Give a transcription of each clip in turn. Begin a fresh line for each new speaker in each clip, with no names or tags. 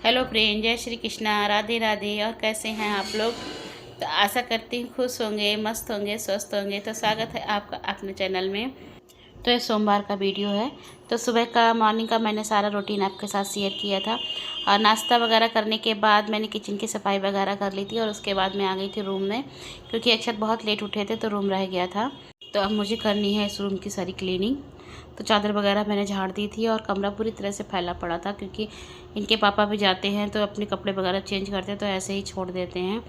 Hello friend, जय श्री कृष्णा, राधे राधे। और कैसे हैं आप लोग? तो आशा करती हूँ खुश होंगे, मस्त होंगे, स्वस्थ होंगे। तो स्वागत है आपका अपने चैनल में। तो ये सोमवार का वीडियो है। तो सुबह का मॉर्निंग का मैंने सारा रूटीन आपके साथ शेयर किया था। और नाश्ता वगैरह करने के बाद मैंने किचन की सफाई वगैरह कर ली थी। और उसके बाद मैं आ गई थी रूम में, क्योंकि अक्षत बहुत लेट उठे थे तो रूम रह गया था। तो अब मुझे करनी है इस रूम की सारी क्लीनिंग। तो चादर वगैरह मैंने झाड़ दी थी और कमरा पूरी तरह से फैला पड़ा था, क्योंकि इनके पापा भी जाते हैं तो अपने कपड़े वगैरह चेंज करते हैं तो ऐसे ही छोड़ देते हैं।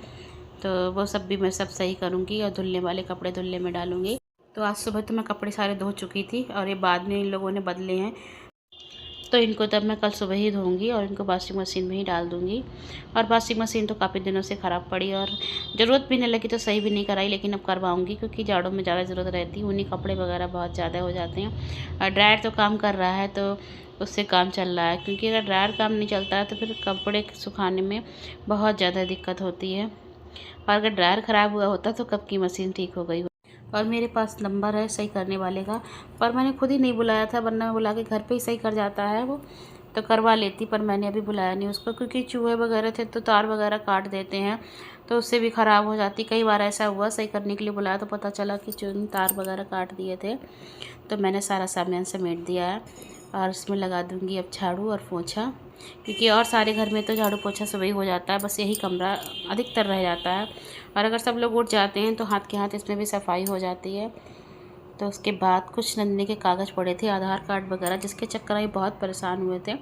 तो वो सब भी मैं सब सही करूँगी और धुलने वाले कपड़े धुलने में डालूँगी। तो आज सुबह तो मैं कपड़े सारे धो चुकी थी और ये बाद में इन लोगों ने बदले हैं, तो इनको तब मैं कल सुबह ही धोऊंगी और इनको वॉशिंग मशीन में ही डाल दूँगी। और वॉशिंग मशीन तो काफ़ी दिनों से ख़राब पड़ी और ज़रूरत भी नहीं लगी तो सही भी नहीं कराई, लेकिन अब करवाऊँगी क्योंकि जाड़ों में ज़्यादा ज़रूरत रहती है। ऊनी कपड़े वगैरह बहुत ज़्यादा हो जाते हैं। और ड्रायर तो काम कर रहा है तो उससे काम चल रहा है, क्योंकि अगर ड्रायर काम नहीं चलता है तो फिर कपड़े सुखाने में बहुत ज़्यादा दिक्कत होती है। और अगर ड्रायर ख़राब हुआ होता तो कब की मशीन ठीक हो गई। और मेरे पास नंबर है सही करने वाले का, पर मैंने खुद ही नहीं बुलाया था, वरना मैं बुला के घर पे ही सही कर जाता है वो, तो करवा लेती। पर मैंने अभी बुलाया नहीं उसको, क्योंकि चूहे वगैरह थे तो तार वगैरह काट देते हैं तो उससे भी ख़राब हो जाती। कई बार ऐसा हुआ, सही करने के लिए बुलाया तो पता चला कि चूहे तार वगैरह काट दिए थे। तो मैंने सारा सामान समेट दिया है और इसमें लगा दूँगी अब झाड़ू और पोछा, क्योंकि और सारे घर में तो झाड़ू पोछा सुबह ही हो जाता है, बस यही कमरा अधिकतर रह जाता है। और अगर सब लोग उठ जाते हैं तो हाथ के हाथ इसमें भी सफाई हो जाती है। तो उसके बाद कुछ नंदनी के कागज़ पड़े थे, आधार कार्ड वगैरह, जिसके चक्कर में बहुत परेशान हुए थे,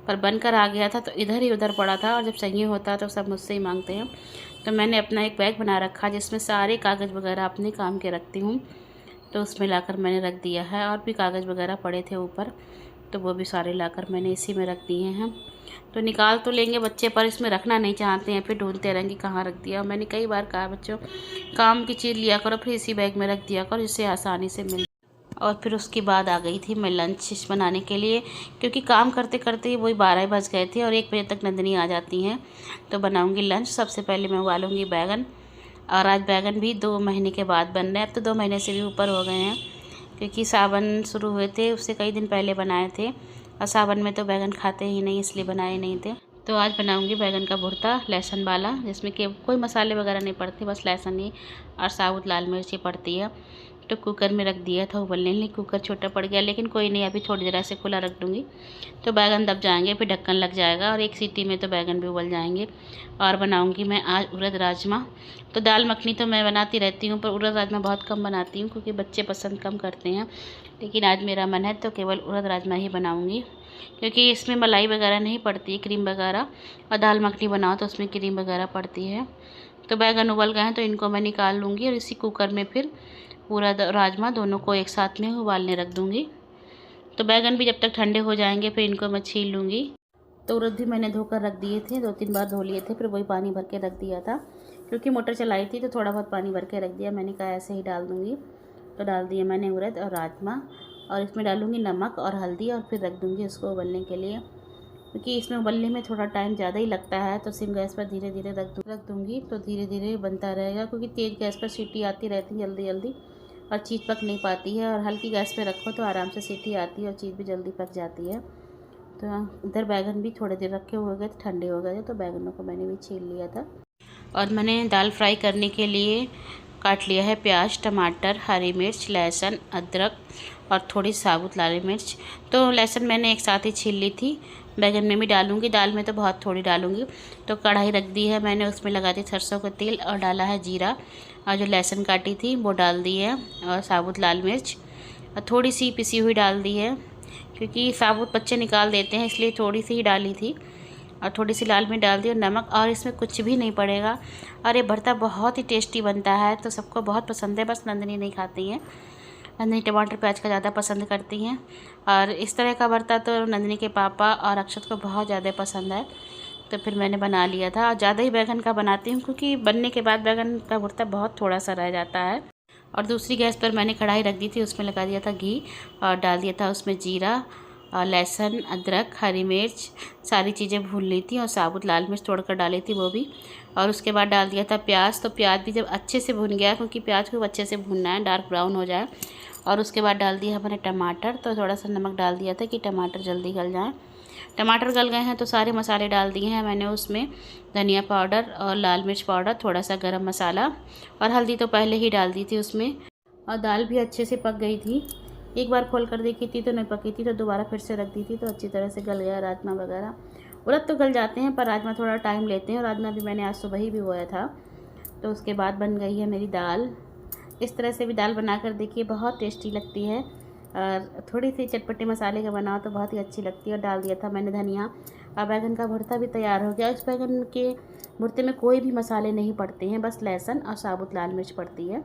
पर बनकर आ गया था तो इधर ही उधर पड़ा था। और जब चाहिए होता है तो सब मुझसे ही मांगते हैं। तो मैंने अपना एक बैग बना रखा जिसमें सारे कागज़ वगैरह अपने काम के रखती हूँ। तो उसमें लाकर मैंने रख दिया है। और भी कागज़ वगैरह पड़े थे ऊपर, तो वो भी सारे लाकर मैंने इसी में रख दिए हैं। तो निकाल तो लेंगे बच्चे, पर इसमें रखना नहीं चाहते हैं, फिर ढूंढते रहेंगे कहाँ रख दिया। मैंने कई बार कहा बच्चों, काम की चीज़ लिया करो फिर इसी बैग में रख दिया करो, जिससे आसानी से मिल। और फिर उसके बाद आ गई थी मैं लंच बनाने के लिए, क्योंकि काम करते करते वही 12 बज गए थे और 1 बजे तक नंदनी आ जाती हैं। तो बनाऊंगी लंच। सबसे पहले मैं उबालूंगी बैगन। और आज बैगन भी 2 महीने के बाद बन रहे हैं। अब तो 2 महीने से भी ऊपर हो गए हैं, क्योंकि सावन शुरू हुए थे उससे कई दिन पहले बनाए थे। और सावन में तो बैगन खाते ही नहीं, इसलिए बनाए नहीं थे। तो आज बनाऊंगी बैगन का भुर्ता लहसुन वाला, जिसमें कि कोई मसाले वगैरह नहीं पड़ते, बस लहसुन ही और साबुत लाल मिर्च ही पड़ती है। तो कुकर में रख दिया था उबलने के लिए। कुकर छोटा पड़ गया, लेकिन कोई नहीं, अभी थोड़ी देर ऐसे खुला रख दूँगी तो बैगन दब जाएंगे, फिर ढक्कन लग जाएगा और 1 सीटी में तो बैगन भी उबल जाएंगे। और बनाऊंगी मैं आज उड़द राजमा। तो दाल मखनी तो मैं बनाती रहती हूँ, पर उड़द राजमा बहुत कम बनाती हूँ, क्योंकि बच्चे पसंद कम करते हैं। लेकिन आज मेरा मन है तो केवल उड़द राजमा ही बनाऊँगी, क्योंकि इसमें मलाई वगैरह नहीं पड़ती है, क्रीम वगैरह। और दाल मखनी बनाओ तो उसमें क्रीम वगैरह पड़ती है। तो बैगन उबल गए हैं तो इनको मैं निकाल लूँगी और इसी कुकर में फिर पूरा राजमा दोनों को एक साथ में उबालने रख दूँगी। तो बैगन भी जब तक ठंडे हो जाएंगे फिर इनको मैं छील लूँगी। तो उड़द भी मैंने धोकर रख दिए थे, 2-3 बार धो लिए थे, फिर वही पानी भर के रख दिया था, क्योंकि मोटर चलाई थी तो थोड़ा बहुत पानी भर के रख दिया। मैंने कहा ऐसे ही डाल दूँगी। तो डाल दिए मैंने उड़द और राजमा, और इसमें डालूँगी नमक और हल्दी, और फिर रख दूँगी उसको उबलने के लिए, क्योंकि इसमें उबलने में थोड़ा टाइम ज़्यादा ही लगता है। तो सिम गैस पर धीरे धीरे रख दूँगी, तो धीरे धीरे बनता रहेगा, क्योंकि तेज़ गैस पर सीटी आती रहती है जल्दी जल्दी और चीज़ पक नहीं पाती है। और हल्की गैस पे रखो तो आराम से सीटी आती है और चीज़ भी जल्दी पक जाती है। तो इधर बैगन भी थोड़ी देर रखे हुए गए, ठंडे हो गए, तो बैगनों को मैंने भी छील लिया था। और मैंने दाल फ्राई करने के लिए काट लिया है प्याज, टमाटर, हरी मिर्च, लहसुन, अदरक और थोड़ी साबुत लाल मिर्च। तो लहसुन मैंने एक साथ ही छील ली थी। बैगन में भी डालूंगी, दाल में तो बहुत थोड़ी डालूंगी। तो कढ़ाई रख दी है मैंने, उसमें लगा दी सरसों का तेल और डाला है जीरा, और जो लहसुन काटी थी वो डाल दी है, और साबुत लाल मिर्च और थोड़ी सी पिसी हुई डाल दी है, क्योंकि साबुत बच्चे निकाल देते हैं, इसलिए थोड़ी सी ही डाली थी। और थोड़ी सी लाल मिर्च डाल दी और नमक, और इसमें कुछ भी नहीं पड़ेगा। और ये भरता बहुत ही टेस्टी बनता है, तो सबको बहुत पसंद है, बस नंदनी नहीं खाती हैं। नंदनी टमाटर प्याज का ज़्यादा पसंद करती हैं। और इस तरह का भरता तो नंदनी के पापा और अक्षत को बहुत ज़्यादा पसंद है। तो फिर मैंने बना लिया था, और ज़्यादा ही बैगन का बनाती हूँ, क्योंकि बनने के बाद बैगन का भरता बहुत थोड़ा सा रह जाता है। और दूसरी गैस पर मैंने कढ़ाई रख दी थी, उसमें लगा दिया था घी और डाल दिया था उसमें जीरा और लहसुन, अदरक, हरी मिर्च, सारी चीज़ें भून ली थी, और साबुत लाल मिर्च तोड़कर डाली थी वो भी। और उसके बाद डाल दिया था प्याज। तो प्याज भी जब अच्छे से भून गया, क्योंकि प्याज को अच्छे से भूनना है, डार्क ब्राउन हो जाए। और उसके बाद डाल दिया मैंने टमाटर। तो थोड़ा सा नमक डाल दिया था कि टमाटर जल्दी गल जाए। टमाटर गल गए हैं तो सारे मसाले डाल दिए हैं मैंने उसमें। धनिया पाउडर और लाल मिर्च पाउडर, थोड़ा सा गरम मसाला और हल्दी तो पहले ही डाल दी थी उसमें। और दाल भी अच्छे से पक गई थी। एक बार खोल कर देखी थी तो नहीं पकी थी, तो दोबारा फिर से रख दी थी तो अच्छी तरह से गल गया राजमा वगैरह। उड़द तो गल जाते हैं पर राजमा थोड़ा टाइम लेते हैं, और राजमा भी मैंने आज सुबह ही भिगोया था। तो उसके बाद बन गई है मेरी दाल। इस तरह से भी दाल बनाकर देखिए, बहुत टेस्टी लगती है। और थोड़ी सी चटपटे मसाले का बनाओ तो बहुत ही अच्छी लगती है। और डाल दिया था मैंने धनिया। और बैगन का भरता भी तैयार हो गया। इस बैगन के भरते में कोई भी मसाले नहीं पड़ते हैं, बस लहसुन और साबुत लाल मिर्च पड़ती है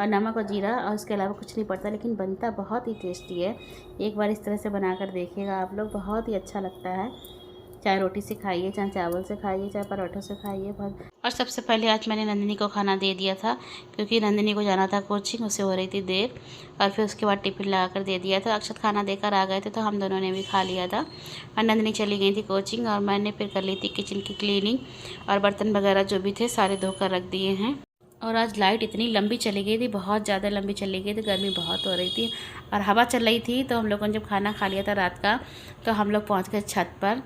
और नमक और जीरा, और उसके अलावा कुछ नहीं पड़ता, लेकिन बनता बहुत ही टेस्टी है। एक बार इस तरह से बनाकर देखिएगा आप लोग, बहुत ही अच्छा लगता है। चाहे रोटी से खाइए, चाहे चावल से खाइए, चाहे पराठों से खाइए बहुत। और सबसे पहले आज मैंने नंदिनी को खाना दे दिया था, क्योंकि नंदिनी को जाना था कोचिंग, उसे हो रही थी देर। और फिर उसके बाद टिफ़िन लगा कर दे दिया था। अक्षत खाना देकर आ गए थे तो हम दोनों ने भी खा लिया था। और नंदिनी चली गई थी कोचिंग, और मैंने फिर कर ली थी किचन की क्लीनिंग, और बर्तन वगैरह जो भी थे सारे धोकर रख दिए हैं। और आज लाइट इतनी लंबी चली गई थी, बहुत ज़्यादा लंबी चली गई थी, गर्मी बहुत हो रही थी और हवा चल रही थी। तो हम लोगों ने जब खाना खा लिया था रात का, तो हम लोग पहुँच गए छत पर।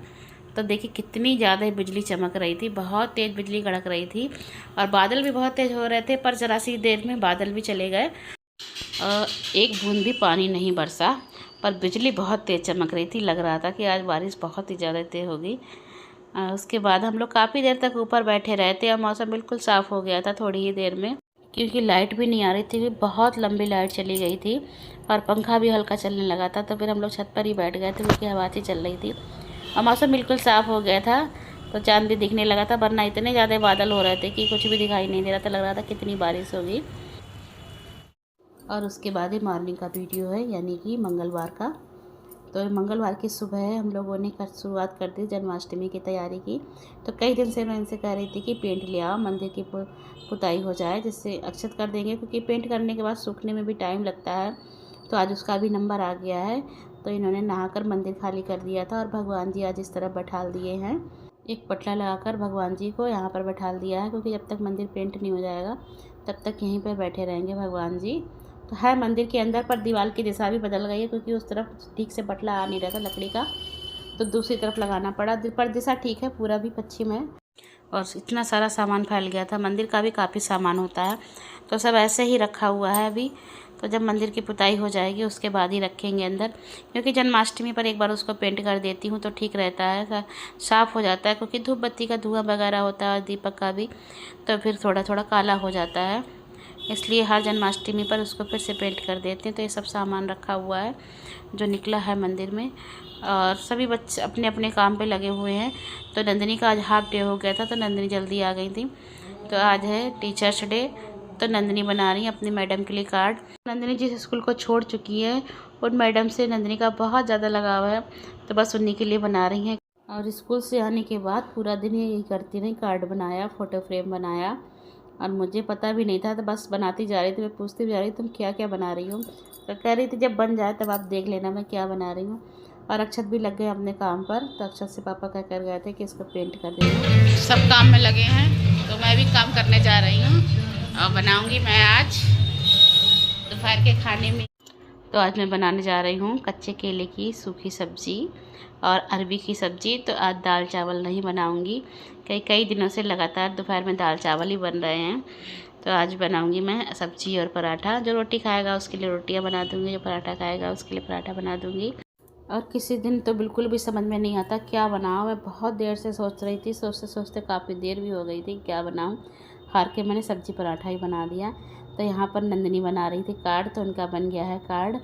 तो देखिए कितनी ज़्यादा बिजली चमक रही थी, बहुत तेज़ बिजली कड़क रही थी, और बादल भी बहुत तेज़ हो रहे थे। पर ज़रा सी देर में बादल भी चले गए, एक बूंद भी पानी नहीं बरसा, पर बिजली बहुत तेज़ चमक रही थी। लग रहा था कि आज बारिश बहुत ही ज़्यादा तेज़ होगी। उसके बाद हम लोग काफ़ी देर तक ऊपर बैठे रहे थे, और मौसम बिल्कुल साफ़ हो गया था थोड़ी ही देर में, क्योंकि लाइट भी नहीं आ रही थी, बहुत लंबी लाइट चली गई थी, और पंखा भी हल्का चलने लगा था। तो फिर हम लोग छत पर ही बैठ गए थे, क्योंकि हवा अच्छी चल रही थी और मौसम बिल्कुल साफ़ हो गया था। तो चाँद भी दिखने लगा था, वरना इतने ज़्यादा बादल हो रहे थे कि कुछ भी दिखाई नहीं दे रहा था। लग रहा था कितनी बारिश होगी। और उसके बाद ही मॉर्निंग का वीडियो है, यानी कि मंगलवार का। तो मंगलवार की सुबह हम लोगों ने शुरुआत कर दी जन्माष्टमी की तैयारी की। तो कई दिन से मैं इनसे कह रही थी कि पेंट ले आओ, मंदिर की पुताई हो जाए, जिससे अक्षत कर देंगे, क्योंकि पेंट करने के बाद सूखने में भी टाइम लगता है। तो आज उसका भी नंबर आ गया है। तो इन्होंने नहाकर मंदिर खाली कर दिया था, और भगवान जी आज इस तरफ बैठाल दिए हैं। एक पटला लगाकर भगवान जी को यहाँ पर बैठाल दिया है, क्योंकि जब तक मंदिर पेंट नहीं हो जाएगा तब तक यहीं पर बैठे रहेंगे भगवान जी। तो है मंदिर के अंदर, पर दीवार की दिशा भी बदल गई है, क्योंकि उस तरफ ठीक से पटला आ नहीं रहा था लकड़ी का, तो दूसरी तरफ लगाना पड़ा। पर दिशा ठीक है, पूरा भी पश्चिम है। और इतना सारा सामान फैल गया था, मंदिर का भी काफ़ी सामान होता है, तो सब ऐसे ही रखा हुआ है अभी। तो जब मंदिर की पुताई हो जाएगी उसके बाद ही रखेंगे अंदर, क्योंकि जन्माष्टमी पर एक बार उसको पेंट कर देती हूँ तो ठीक रहता है, साफ़ हो जाता है, क्योंकि धूप बत्ती का धुआं वगैरह होता है और दीपक का भी, तो फिर थोड़ा थोड़ा काला हो जाता है। इसलिए हर जन्माष्टमी पर उसको फिर से पेंट कर देते हैं। तो ये सब सामान रखा हुआ है जो निकला है मंदिर में, और सभी बच्चे अपने अपने काम पे लगे हुए हैं। तो नंदिनी का आज हाफ डे हो गया था, तो नंदिनी जल्दी आ गई थी। तो आज है टीचर्स डे, तो नंदिनी बना रही है अपनी मैडम के लिए कार्ड। नंदिनी जिस स्कूल को छोड़ चुकी है, उन मैडम से नंदिनी का बहुत ज़्यादा लगाव है, तो बस उन्हीं के लिए बना रही हैं। और स्कूल से आने के बाद पूरा दिन यही करती रही, कार्ड बनाया, फ़ोटो फ्रेम बनाया, और मुझे पता भी नहीं था, तो बस बनाती जा रही थी। मैं पूछती जा रही तुम क्या क्या बना रही हो, तो कह रही थी जब बन जाए तब आप देख लेना मैं क्या बना रही हूँ। और अक्षत भी लग गए अपने काम पर, तो अक्षत से पापा कह कर गए थे कि इसको पेंट कर देना। सब काम में लगे हैं, तो मैं भी काम करने जा रही हूँ, और बनाऊँगी मैं आज दोपहर के खाने में। तो आज मैं बनाने जा रही हूँ कच्चे केले की सूखी सब्ज़ी और अरबी की सब्ज़ी। तो आज दाल चावल नहीं बनाऊँगी, कई दिनों से लगातार दोपहर में दाल चावल ही बन रहे हैं। तो आज बनाऊँगी मैं सब्ज़ी और पराठा। जो रोटी खाएगा उसके लिए रोटियाँ बना दूँगी, जो पराठा खाएगा उसके लिए पराठा बना दूँगी। और किसी दिन तो बिल्कुल भी समझ में नहीं आता क्या बनाऊँ। मैं बहुत देर से सोच रही थी, सोचते सोचते काफ़ी देर भी हो गई थी क्या बनाऊँ। हार के मैंने सब्ज़ी पराठा ही बना दिया। तो यहाँ पर नंदिनी बना रही थी कार्ड, तो उनका बन गया है कार्ड।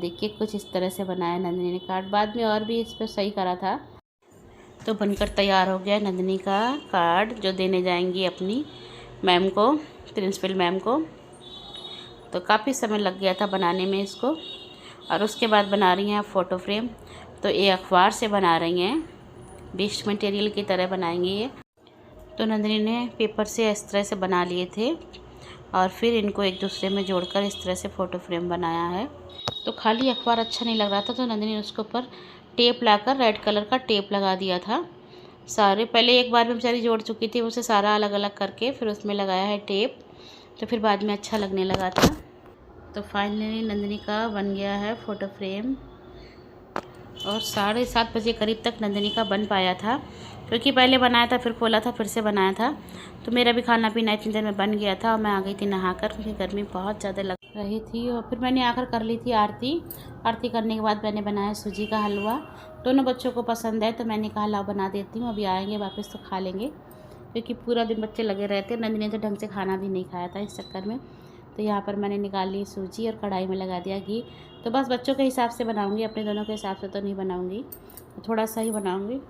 देखिए कुछ इस तरह से बनाया नंदिनी ने कार्ड, बाद में और भी इस पर सही करा था। तो बनकर तैयार हो गया नंदिनी का कार्ड, जो देने जाएंगी अपनी मैम को, प्रिंसिपल मैम को। तो काफ़ी समय लग गया था बनाने में इसको। और उसके बाद बना रही हैं फ़ोटो फ्रेम। तो ये अखबार से बना रही हैं, वेस्ट मटेरियल की तरह बनाएंगी ये। तो नंदिनी ने पेपर से इस तरह से बना लिए थे, और फिर इनको एक दूसरे में जोड़कर इस तरह से फ़ोटो फ्रेम बनाया है। तो खाली अखबार अच्छा नहीं लग रहा था, तो नंदिनी ने उसके ऊपर टेप लाकर रेड कलर का टेप लगा दिया था। सारे पहले एक बार में बेचारी जोड़ चुकी थी, उसे सारा अलग अलग करके फिर उसमें लगाया है टेप, तो फिर बाद में अच्छा लगने लगा था। तो फाइनली नंदिनी का बन गया है फ़ोटो फ्रेम। और 7:30 बजे करीब तक नंदिनी का बन पाया था, क्योंकि पहले बनाया था फिर खोला था फिर से बनाया था। तो मेरा भी खाना पीना इतनी देर में बन गया था और मैं आ गई थी नहाकर, क्योंकि गर्मी बहुत ज़्यादा लग रही थी। और फिर मैंने आकर कर ली थी आरती। आरती करने के बाद मैंने बनाया सूजी का हलवा। दोनों बच्चों को पसंद है तो मैंने कहा लाओ बना देती हूँ, अभी आएंगे वापस तो खा लेंगे, क्योंकि पूरा दिन बच्चे लगे रहते। नंदिनी ने तो ढंग से खाना भी नहीं खाया था इस चक्कर में। तो यहाँ पर मैंने निकाल ली सूजी और कढ़ाई में लगा दिया घी। तो बस बच्चों के हिसाब से बनाऊँगी, अपने दोनों के हिसाब से तो नहीं बनाऊँगी, तो थोड़ा सा ही बनाऊँगी।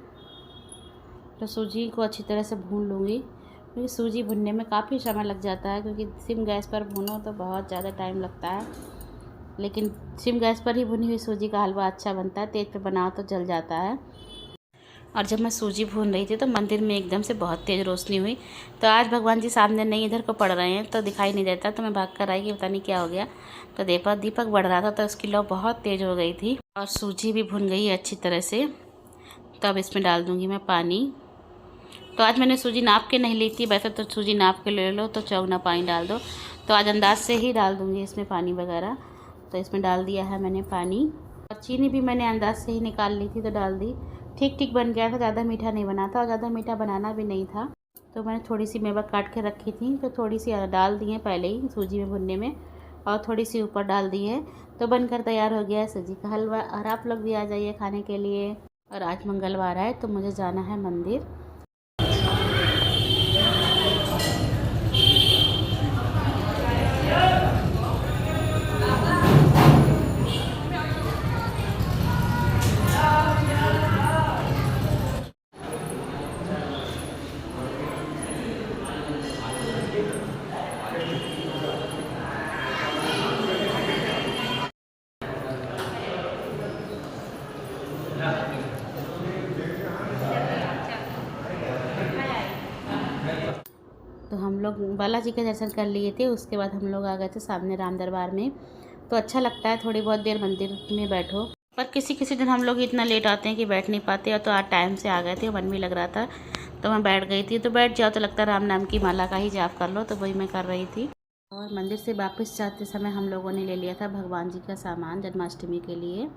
तो सूजी को अच्छी तरह से भून लूँगी, क्योंकि सूजी भुनने में काफ़ी समय लग जाता है, क्योंकि सिम गैस पर भूनो तो बहुत ज़्यादा टाइम लगता है। लेकिन सिम गैस पर ही भुनी हुई सूजी का हलवा अच्छा बनता है, तेज़ पे बनाओ तो जल जाता है। और जब मैं सूजी भून रही थी तो मंदिर में एकदम से बहुत तेज़ रोशनी हुई। तो आज भगवान जी सामने नहीं इधर को पड़ रहे हैं तो दिखाई नहीं देता, तो मैं भाग कर आई कि पता नहीं क्या हो गया। तो दीपक बढ़ रहा था तो उसकी लौ बहुत तेज़ हो गई थी और सूजी भी भुन गई है अच्छी तरह से। तो अब इसमें डाल दूँगी मैं पानी। तो आज मैंने सूजी नाप के नहीं ली थी, वैसे तो सूजी नाप के ले लो तो चौगुना पानी डाल दो, तो आज अंदाज से ही डाल दूँगी इसमें पानी वगैरह। तो इसमें डाल दिया है मैंने पानी, और चीनी भी मैंने अंदाज से ही निकाल ली थी तो डाल दी। ठीक ठीक बन गया था, ज़्यादा मीठा नहीं बना था और ज़्यादा मीठा बनाना भी नहीं था। तो मैंने थोड़ी सी मेवा काट के रखी थी, तो थोड़ी सी डाल दी है पहले ही सूजी में भुनने में, और थोड़ी सी ऊपर डाल दी है। तो बनकर तैयार हो गया है सूजी का हलवा। और आप लोग भी आ जाइए खाने के लिए। और आज मंगलवार है तो मुझे जाना है मंदिर। तो हम लोग बालाजी के दर्शन कर लिए थे, उसके बाद हम लोग आ गए थे सामने राम दरबार में। तो अच्छा लगता है थोड़ी बहुत देर मंदिर में बैठो, पर किसी किसी दिन हम लोग इतना लेट आते हैं कि बैठ नहीं पाते। और तो आज टाइम से आ गए थे, मन भी लग रहा था तो मैं बैठ गई थी। तो बैठ जाओ तो लगता है राम नाम की माला का ही जाप कर लो, तो वही मैं कर रही थी। और मंदिर से वापस जाते समय हम लोगों ने ले लिया था भगवान जी का सामान जन्माष्टमी के लिए।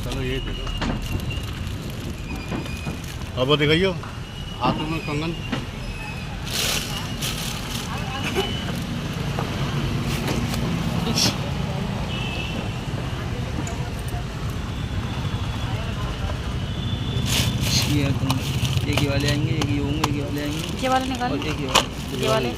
चलो ये दे दो। अब वो दिखाइयो हाथों में कंगन।
एक ही वाले आएंगे, एक ही होंगे, एक ही वाले आएंगे,
ये वाले निकालो,
एक ही वाले,
ये वाले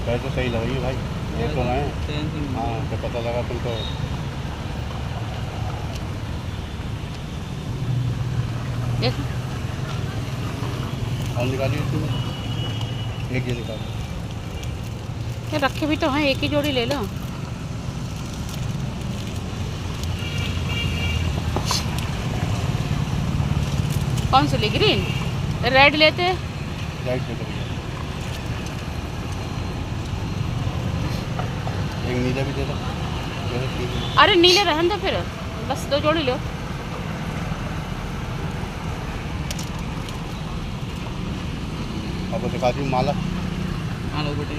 ये तो सही लगी भाई, ये तो है। हाँ तो पता लगा तुमको।
देखो
और निकालिए तुम, एक ये निकालो।
ये रखे भी तो हैं, एक ही जोड़ी ले लो। कौन सी ली? ग्रीन? रेड लेते?
राइट से करिए, एक नीला भी दे दो।
अरे नीले रहन दो फिर, बस 2 जोड़ी लो।
अब दिखा दी माला।
हाँ लो बेटे,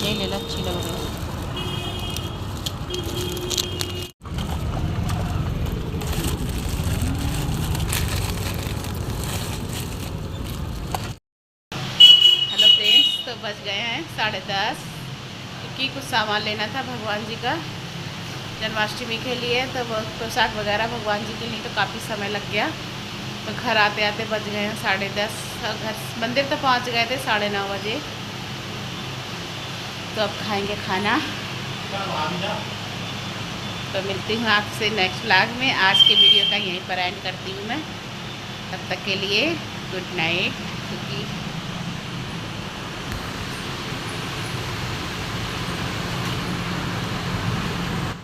ये ले लो, अच्छी लग रही है। हेलो फ्रेंड्स, तो बज गए हैं 10:30, क्योंकि कुछ सामान लेना था भगवान जी का जन्माष्टमी के लिए। तो वो पोशाक वगैरह भगवान जी के लिए तो काफ़ी समय लग गया। तो घर आते आते बज गए हैं 10:30। घर मंदिर तो पहुंच गए थे 9:30 बजे। तो अब खाएंगे खाना। तो मिलती हूँ आपसे नेक्स्ट व्लॉग में। आज के वीडियो का यहीं पर एंड करती हूँ मैं। तब तक के लिए गुड नाइट, क्योंकि